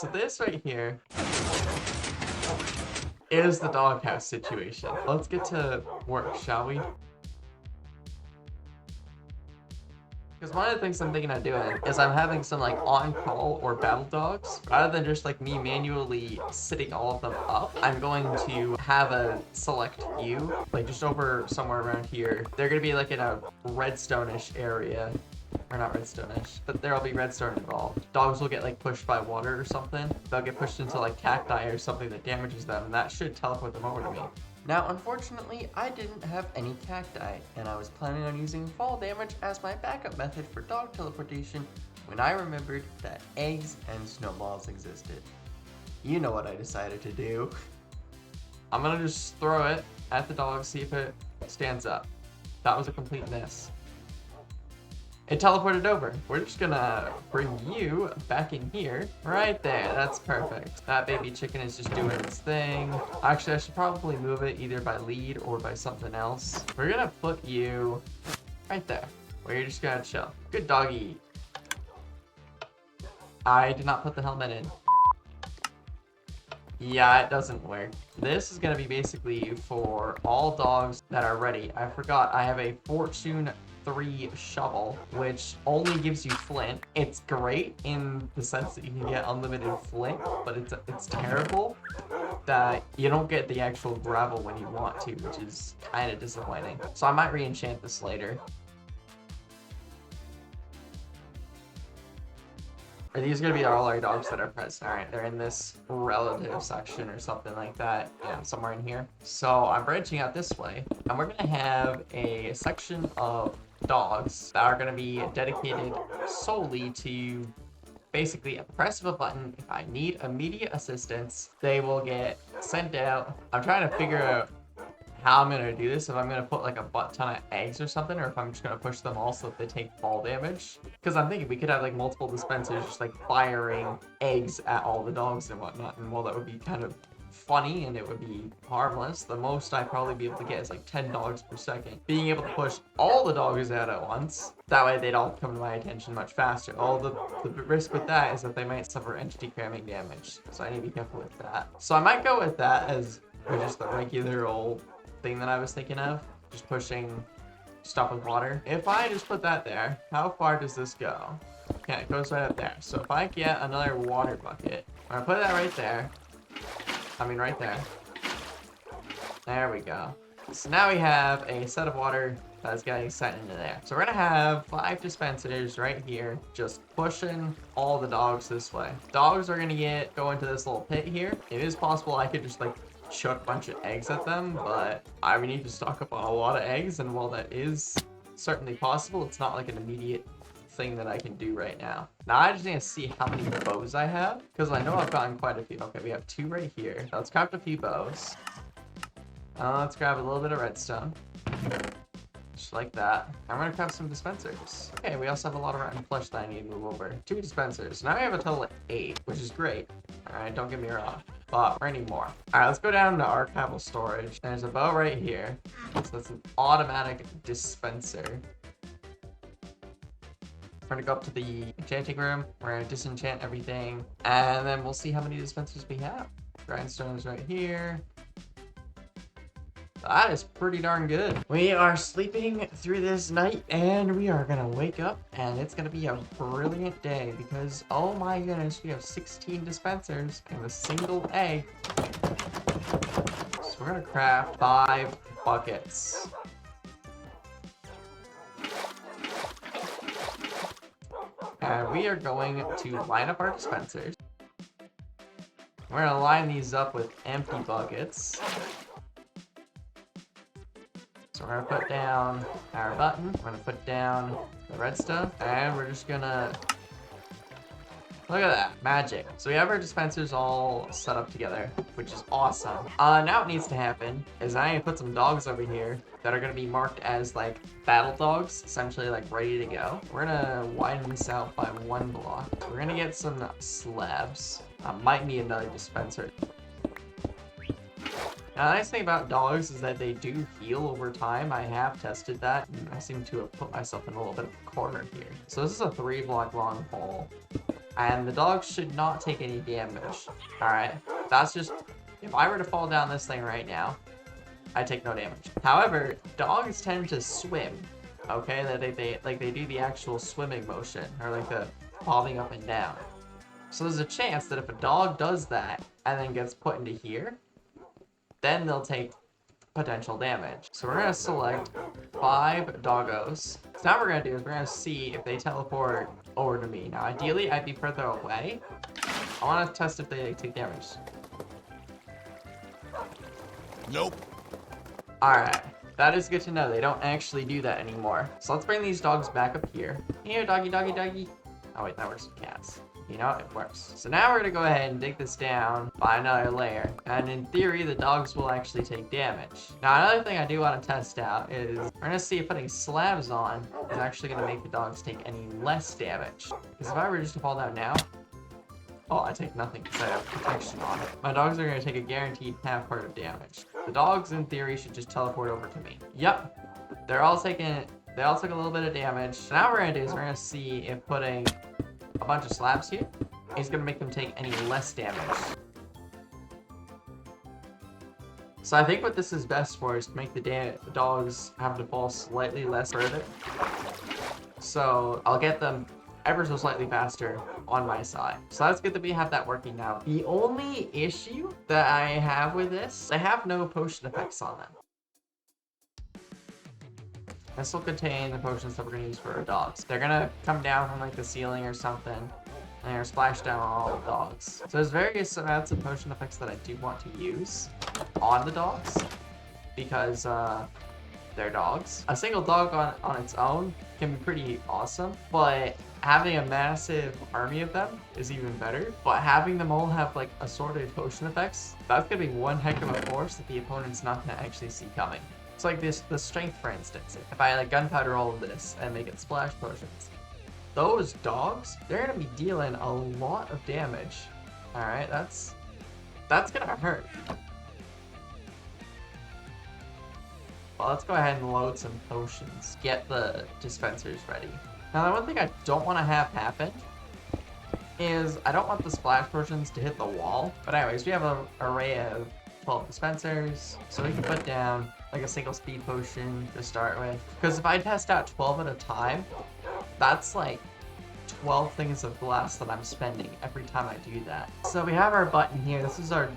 So this right here is the doghouse situation. Let's get to work, shall we? Because one of the things I'm thinking of doing is I'm having some like on-call or battle dogs. Rather than just like me manually sitting all of them up, I'm going to have a select few, like just over somewhere around here. They're going to be like in a redstone-ish area. Or not redstone-ish, but there'll be redstone involved. Dogs will get like pushed by water or something. They'll get pushed into like cacti or something that damages them, and that should teleport them over to me. Now, unfortunately, I didn't have any cacti, and I was planning on using fall damage as my backup method for dog teleportation when I remembered that eggs and snowballs existed. You know what I decided to do. I'm gonna just throw it at the dog, see if it stands up. That was a complete miss. It teleported over. We're just gonna bring you back in here. Right there, that's perfect. That baby chicken is just doing its thing. Actually, I should probably move it either by lead or by something else. We're gonna put you right there, where you're just gonna chill. Good doggy. I did not put the helmet in. Yeah, it doesn't work. This is gonna be basically for all dogs that are ready. I forgot, I have a Fortune 3 shovel, which only gives you flint. It's great in the sense that you can get unlimited flint, but it's terrible that you don't get the actual gravel when you want to, which is kind of disappointing. So I might re-enchant this later. Are these gonna be all our dogs that are present? All right, they're in this relative section or something like that. Yeah, somewhere in here. So I'm branching out this way, and we're gonna have a section of dogs that are gonna be dedicated solely to basically a press of a button. If I need immediate assistance, they will get sent out. I'm trying to figure out how I'm gonna do this, if I'm gonna put like a butt ton of eggs or something, or if I'm just gonna push them all so that they take fall damage. Because I'm thinking we could have like multiple dispensers just like firing eggs at all the dogs and whatnot, and while that would be kind of funny and it would be harmless, the most I'd probably be able to get is like 10 dogs per second. Being able to push all the dogs out at once, that way they'd all come to my attention much faster. All the risk with that is that they might suffer entity cramming damage, so I need to be careful with that. So I might go with that as just the regular old thing that I was thinking of, just pushing stuff with water. If I just put that there, how far does this go? Okay, it goes right up there. So if I get another water bucket, I'm gonna put that right there. I mean right there. There we go. So now we have a set of water that's getting sent into there. So we're gonna have 5 dispensers right here, just pushing all the dogs this way. Dogs are gonna go into this little pit here. It is possible I could just like chuck a bunch of eggs at them, but I would need to stock up on a lot of eggs, and while that is certainly possible, it's not like an immediate thing that I can do right now. Now I just need to see how many bows I have, because I know I've gotten quite a few. Okay, we have 2 right here. Let's craft a few bows. Let's grab a little bit of redstone. Just like that. I'm gonna craft some dispensers. Okay, we also have a lot of rotten flesh that I need to move over. 2 dispensers. Now we have a total of 8, which is great. Alright, don't get me wrong, but we're gonna need more. Alright, let's go down to archival storage. There's a bow right here. So that's an automatic dispenser. We're gonna go up to the enchanting room. We're gonna disenchant everything, and then we'll see how many dispensers we have. Grindstone is right here. That is pretty darn good. We are sleeping through this night, and we are gonna wake up, and it's gonna be a brilliant day because, oh my goodness, we have 16 dispensers and a single egg. So we're gonna craft 5 buckets. And we are going to line up our dispensers. We're gonna line these up with empty buckets. So we're gonna put down our button, we're gonna put down the redstone, and we're just gonna, look at that, magic. So we have our dispensers all set up together, which is awesome. Now what needs to happen is I need to put some dogs over here that are gonna be marked as like battle dogs, essentially like ready to go. We're gonna widen this out by 1 block. We're gonna get some slabs. Might need another dispenser. Now, the nice thing about dogs is that they do heal over time. I have tested that, and I seem to have put myself in a little bit of a corner here. So this is a 3 block long hole. I and the dogs should not take any damage. Alright, that's just, if I were to fall down this thing right now, I take no damage. However, dogs tend to swim, okay? That they do the actual swimming motion, or like the bobbing up and down. So there's a chance that if a dog does that and then gets put into here, then they'll take potential damage. So we're gonna select 5 doggos. So now what we're gonna do is we're gonna see if they teleport over to me. Now ideally I'd be further away. I wanna test if they take damage. Nope. Alright, that is good to know. They don't actually do that anymore. So let's bring these dogs back up here. Here, doggy, doggy, doggy. Oh wait, that works with cats. You know, it works. So now we're gonna go ahead and dig this down by another layer. And in theory, the dogs will actually take damage. Now, another thing I do want to test out is we're gonna see if putting slabs on is actually gonna make the dogs take any less damage. Because if I were just to fall down now, oh, I take nothing because I have protection on it. My dogs are gonna take a guaranteed half part of damage. The dogs, in theory, should just teleport over to me. Yep, they all took a little bit of damage. So now what we're gonna do is we're gonna see if putting a bunch of slabs here is gonna make them take any less damage. So I think what this is best for is to make the dogs have to fall slightly less further. So I'll get them ever so slightly faster on my side. So that's good that we have that working now. The only issue that I have with this, I have no potion effects on them. This will contain the potions that we're gonna use for our dogs. They're gonna come down from like the ceiling or something, and they're gonna splash down on all the dogs. So there's various amounts of potion effects that I do want to use on the dogs, because they're dogs. A single dog on its own can be pretty awesome, but having a massive army of them is even better. But having them all have like assorted potion effects, that's gonna be one heck of a force that the opponent's not gonna actually see coming. It's like the strength, for instance. If I like gunpowder all of this and make it splash potions, those dogs, they're gonna be dealing a lot of damage. All right, that's gonna hurt. Well, let's go ahead and load some potions. Get the dispensers ready. Now, the one thing I don't want to have happen is I don't want the splash potions to hit the wall. But anyways, we have an array of 12 dispensers, so we can put down like a single speed potion to start with. Because if I test out 12 at a time, that's like 12 things of glass that I'm spending every time I do that. So we have our button here. This is our,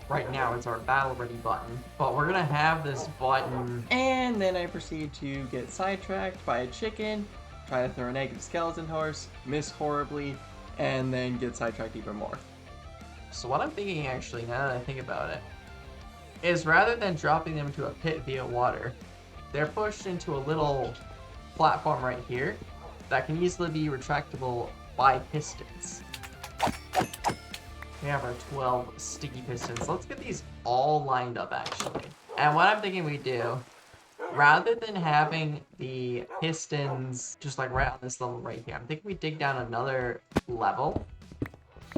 right now it's our battle ready button, but we're gonna have this button, and then I proceed to get sidetracked by a chicken, try to throw an egg at a skeleton horse, miss horribly, and then get sidetracked even more. So what I'm thinking, actually, now that I think about it, is rather than dropping them into a pit via water, they're pushed into a little platform right here that can easily be retractable by pistons. We have our 12 sticky pistons. Let's get these all lined up, actually. And what I'm thinking we do, rather than having the pistons just like right on this level right here, I'm thinking we dig down another level.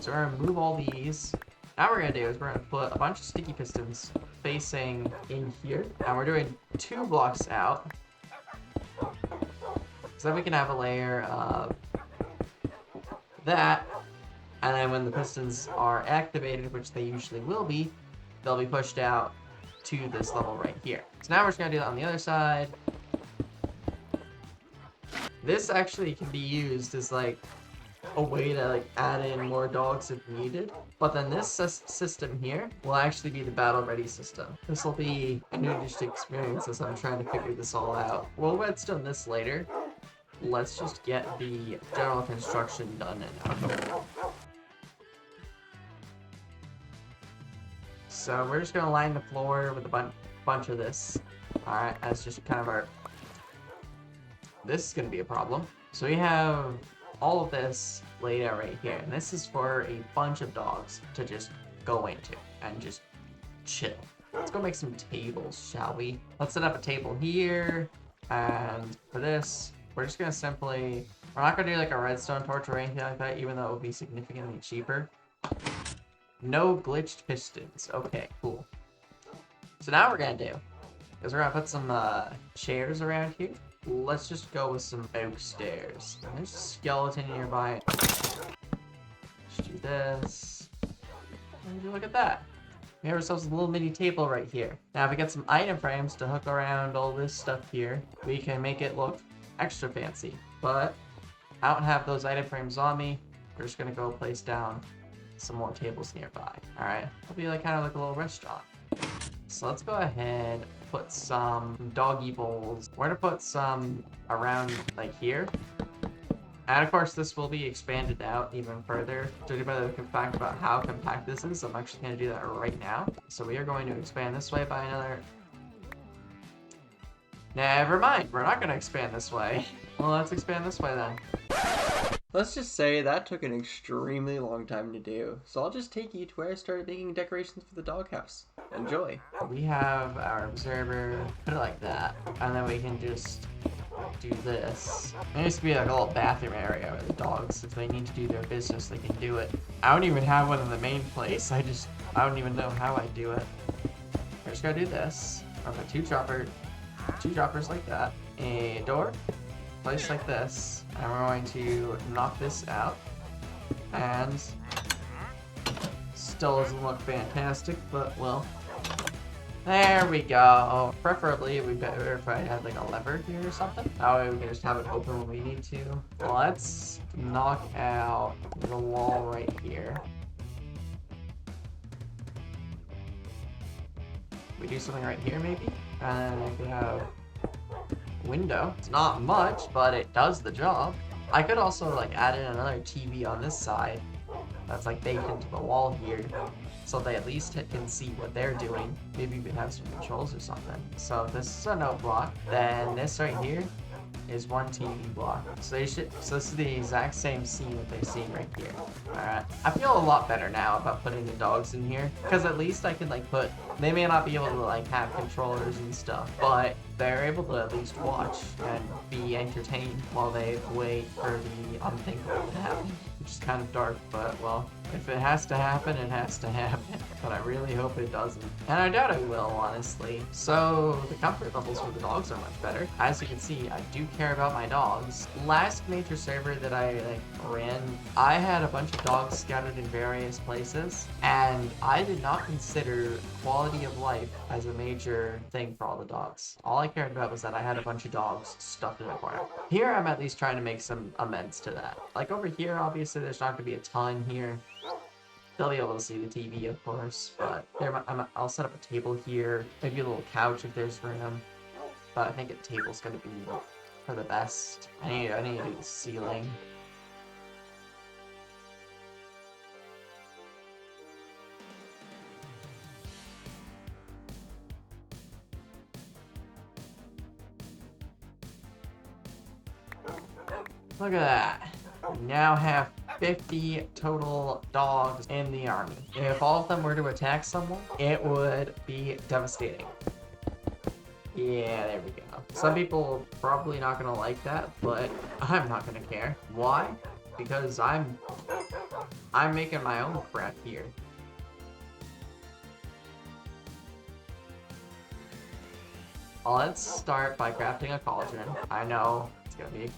So we're gonna move all these. Now what we're gonna do is we're gonna put a bunch of sticky pistons facing in here. And we're doing 2 blocks out. So then we can have a layer of that. And then when the pistons are activated, which they usually will be, they'll be pushed out to this level right here. So now we're just gonna do that on the other side. This actually can be used as like a way to like add in more dogs if needed. But then this system here will actually be the battle ready system. This will be a new just experience as I'm trying to figure this all out. We'll redstone this later. Let's just get the general construction done now. So we're just gonna line the floor with a bunch of this. Alright, as just kind of our... This is gonna be a problem. So we have all of this laid out right here. And this is for a bunch of dogs to just go into and just chill. Let's go make some tables, shall we? Let's set up a table here. And for this, we're just gonna simply... We're not gonna do like a redstone torch or anything like that, even though it would be significantly cheaper. No glitched pistons. Okay, cool. So now what we're gonna do is we're gonna put some chairs around here. Let's just go with some oak stairs. There's a skeleton nearby. this. And look at that. We have ourselves a little mini table right here. Now if we get some item frames to hook around all this stuff here, we can make it look extra fancy. But I don't have those item frames on me. We're just gonna go place down some more tables nearby. Alright, it'll be like kind of like a little restaurant. So let's go ahead, put some doggy bowls. We're gonna put some around like here. And of course this will be expanded out even further. Judging by the fact about how compact this is, I'm actually gonna do that right now. So we are going to expand this way by another... Never mind, we're not gonna expand this way. Well, let's expand this way then. Let's just say that took an extremely long time to do. So I'll just take you to where I started making decorations for the doghouse. Enjoy. We have our observer, put it like that, and then we can just do this. There used to be like a little bathroom area where the dogs, if they need to do their business, they can do it. I don't even have one in the main place. I don't even know how I do it. We're just gonna do this. I'll put two droppers like that. A door, placed like this. And we're going to knock this out. And still doesn't look fantastic, but well. There we go. Preferably, it would be better if I had like a lever here or something. That way we can just have it open when we need to. Let's knock out the wall right here. We do something right here maybe? And then I could have window. It's not much, but it does the job. I could also like add in another TV on this side that's like baked into the wall here, so they at least can see what they're doing. Maybe we could have some controls or something. So if this is a note block, then this right here is one TV block. So this is the exact same scene that they're seeing right here. Alright. I feel a lot better now about putting the dogs in here, because at least I can like put, they may not be able to like have controllers and stuff, but they're able to at least watch and be entertained while they wait for the unthinkable to happen. Which is kind of dark, but well, if it has to happen, it has to happen. But I really hope it doesn't. And I doubt it will, honestly. So the comfort levels for the dogs are much better. As you can see, I do care about my dogs. Last major server that I ran, I had a bunch of dogs scattered in various places, and I did not consider quality of life as a major thing for all the dogs. All I cared about was that I had a bunch of dogs stuffed in a corner. Here, I'm at least trying to make some amends to that. Like over here, obviously, there's not going to be a ton here. They'll be able to see the TV, of course, but I'll set up a table here, maybe a little couch if there's room, but I think a table's going to be for the best. I need to do the ceiling. Look at that. We now have 50 total dogs in the army. If all of them were to attack someone, it would be devastating. Yeah, there we go. Some people are probably not gonna like that, but I'm not gonna care. Why? Because I'm making my own crap here. Well, let's start by crafting a cauldron. I know it's gonna be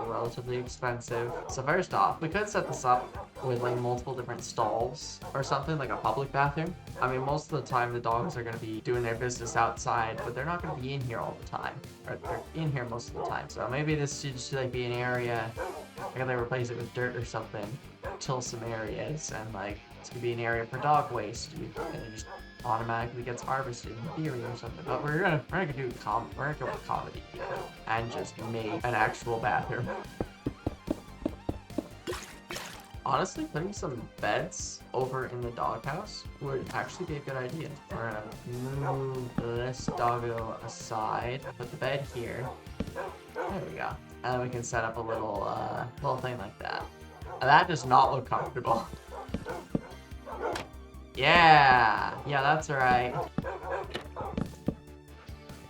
relatively expensive. So first off, we could set this up with like multiple different stalls or something, like a public bathroom. I mean, most of the time the dogs are going to be doing their business outside, but they're not going to be in here all the time. Or they're in here most of the time. So maybe this should just like be an area, I gotta replace it with dirt or something, till some areas, and like this could be an area for dog waste, and it just automatically gets harvested in theory or something. But we're gonna go with comedy here and just make an actual bathroom. Honestly, putting some beds over in the doghouse would actually be a good idea. We're gonna move this doggo aside, put the bed here. There we go. And then we can set up a little thing like that. And that does not look comfortable. Yeah, that's right.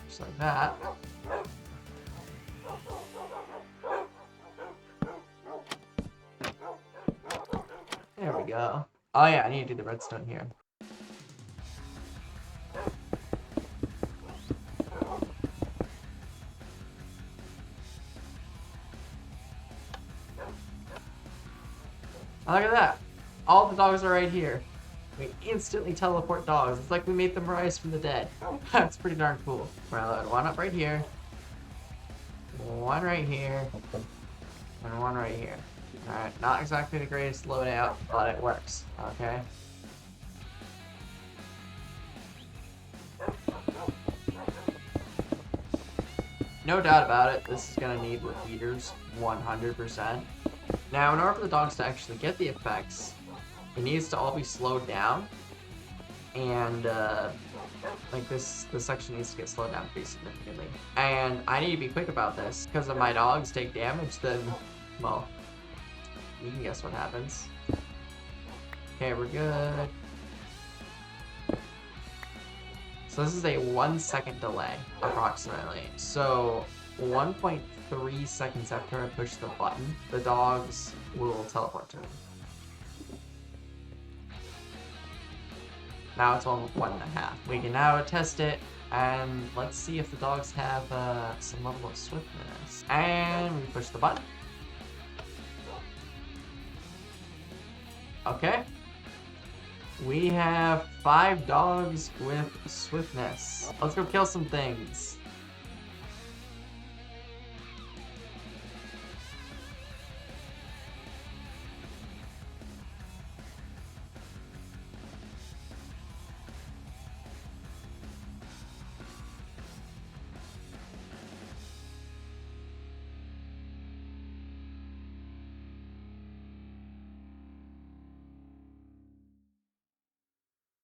Just like that. There we go. Oh yeah, I need to do the redstone here. Oh, look at that. All the dogs are right here. We instantly teleport dogs. It's like we made them rise from the dead. That's pretty darn cool. We're gonna load one up right here. One right here. And one right here. Alright, not exactly the greatest loadout, but it works. Okay. No doubt about it, this is gonna need repeaters 100%. Now, in order for the dogs to actually get the effects, it needs to all be slowed down. And like this section needs to get slowed down pretty significantly. And I need to be quick about this, because if my dogs take damage, then, well, you can guess what happens. Okay, we're good. So this is a 1 second delay, approximately. So 1.3 seconds after I push the button, the dogs will teleport to me. Now it's on 1.5. We can now test it, and let's see if the dogs have some level of swiftness. And we push the button. Okay. We have 5 dogs with swiftness. Let's go kill some things.